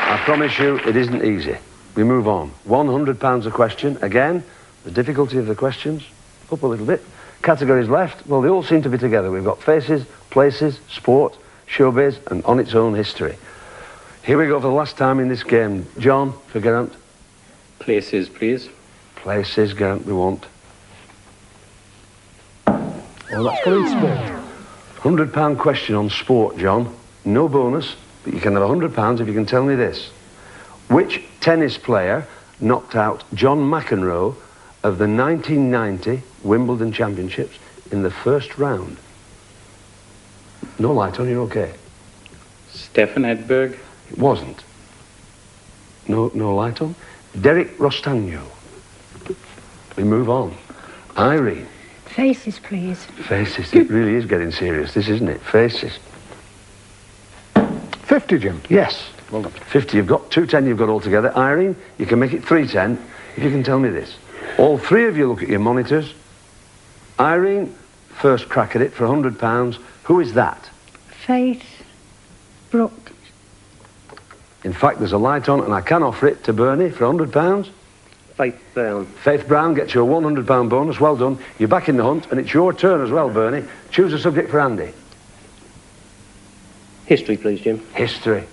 I promise you, it isn't easy. We move on. £100 a question. Again, the difficulty of the questions, up a little bit. Categories left, well, they all seem to be together. We've got faces, places, sport, showbiz, and on its own history. Here we go for the last time in this game. John, for Geraint. Places, please. Places, Geraint, we want. Oh, that's going to be sport. £100 question on sport, John. No bonus, but you can have £100 if you can tell me this. Which tennis player knocked out John McEnroe of the 1990 Wimbledon Championships in the first round? No light on, you're okay. Stefan Edberg. It wasn't. No light on. Derek Rostagno. We move on. Irene. Faces, please. Faces. It really is getting serious, this, isn't it? Faces. 50, Jim. Yes. Well done. 50 you've got, 210 you've got altogether. Irene, you can make it 310 if you can tell me this. All three of you look at your monitors. Irene, first crack at it for £100. Who is that? Faith Brooke. In fact, there's a light on and I can offer it to Bernie for £100. Faith Brown. Faith Brown gets you a £100 bonus. Well done. You're back in the hunt and it's your turn as well, Bernie. Choose a subject for Andy. History, please, Jim. History.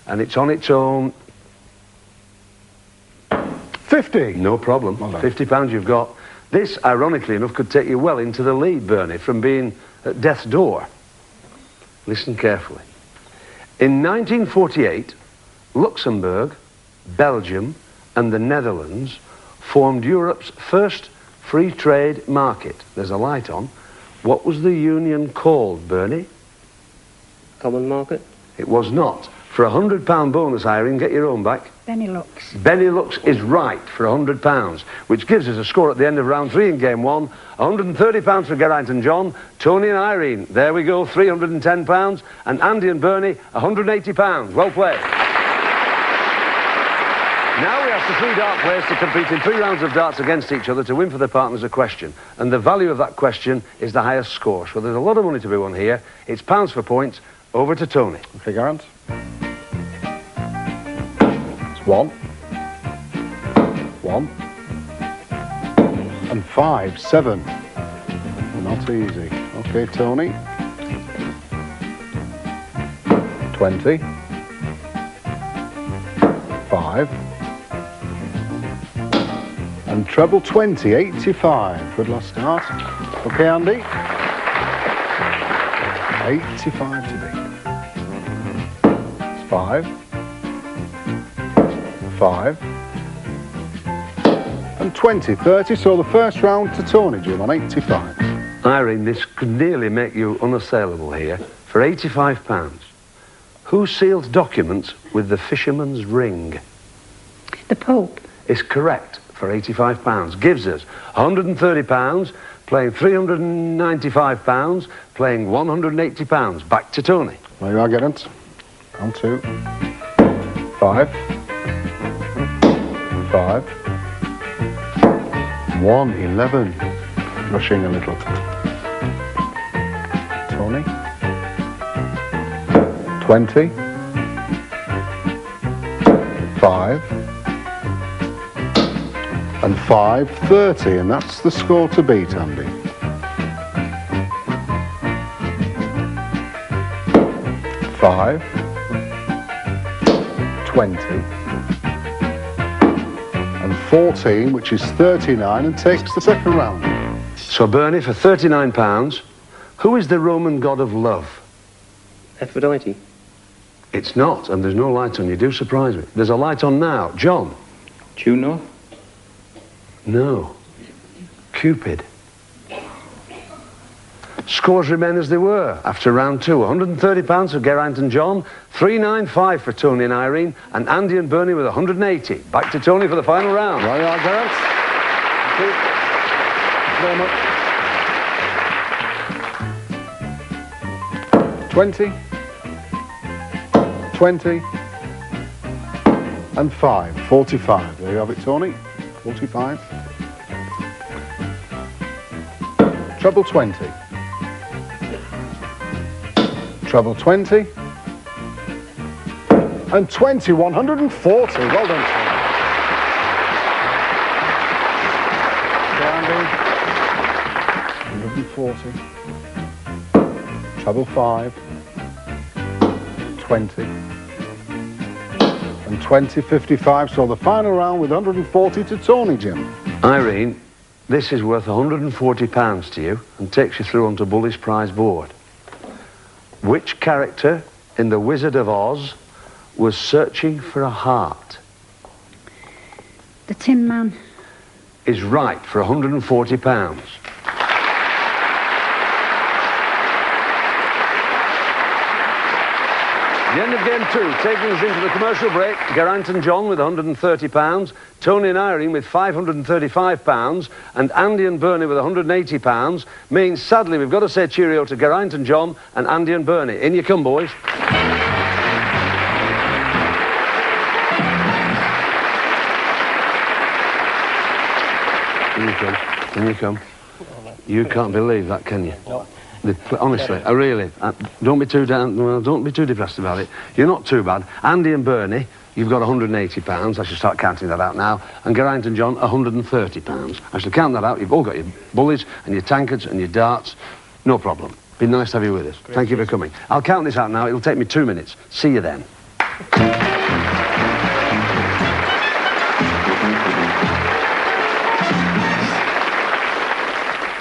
And it's on its own. 50. No problem. Well done. £50 you've got. This, ironically enough, could take you well into the lead, Bernie, from being at death's door. Listen carefully. In 1948, Luxembourg, Belgium, and the Netherlands formed Europe's first free trade market. There's a light on. What was the union called, Bernie? Common market. It was not. For a £100 bonus, Irene, get your own back. Benelux. Benelux is right for £100, which gives us a score at the end of round 3 in game 1. £130 for Geraint and John, Tony and Irene. There we go, £310. And Andy and Bernie, £180. Well played. Now we ask the three dart players to compete in 3 rounds of darts against each other to win for their partners a question. And the value of that question is the highest score. So there's a lot of money to be won here. It's pounds for points. Over to Tony. Okay, Geraint. It's 1. 1. And 5, 7. Not easy. Okay, Tony. 20. 5. And treble 20, 85. Good last start. Okay, Andy. 85 to beat. 5. 5. And 20, 30. So the first round to Tony, Jim, on 85. Irene, this could nearly make you unassailable here. For £85, who sealed documents with the fisherman's ring? The Pope. Is correct for £85. Gives us £130, playing £395, playing £180. Back to Tony. There you are, Geraint. Round 2. 5. 5. 1, 11. Rushing a little. Tony. 20. 5. And 5, 30. And that's the score to beat, Andy. 5. 20. And 14, which is 39, and takes the second round. So, Bernie, for £39, who is the Roman god of love? Aphrodite. It's not, and there's no light on. You do surprise me. There's a light on now. John? Juno. No. Cupid. Scores remain as they were after round 2. £130 for Geraint and John, £395 for Tony and Irene, and Andy and Bernie with £180. Back to Tony for the final round. There you are, Geraint. Thank you very much. 20. 20. And 5, 45. There you have it, Tony. 45. Treble 20. Treble 20. and 20, 140. Well done, Tim. Andy. 140. Treble 5. 20. And 20, 55. So the final round with 140 to Tony, Jim. Irene, this is worth £140 to you and takes you through onto Bully's prize board. Which character in The Wizard of Oz was searching for a heart? The Tin Man. Is right for £140. The end of game 2, taking us into the commercial break, Geraint and John with £130, Tony and Irene with £535, and Andy and Bernie with £180, means sadly we've got to say cheerio to Geraint and John and Andy and Bernie. In you come, boys. In you come. In you come. You can't believe that, can you? No. Honestly, I really, don't be too down, well, don't be too depressed about it. You're not too bad. Andy and Bernie, you've got £180. I should start counting that out now. And Geraint and John, £130. I shall count that out. You've all got your bullies and your tankards and your darts. No problem. Been nice to have you with us. Thank you for coming. I'll count this out now. It'll take me 2 minutes. See you then.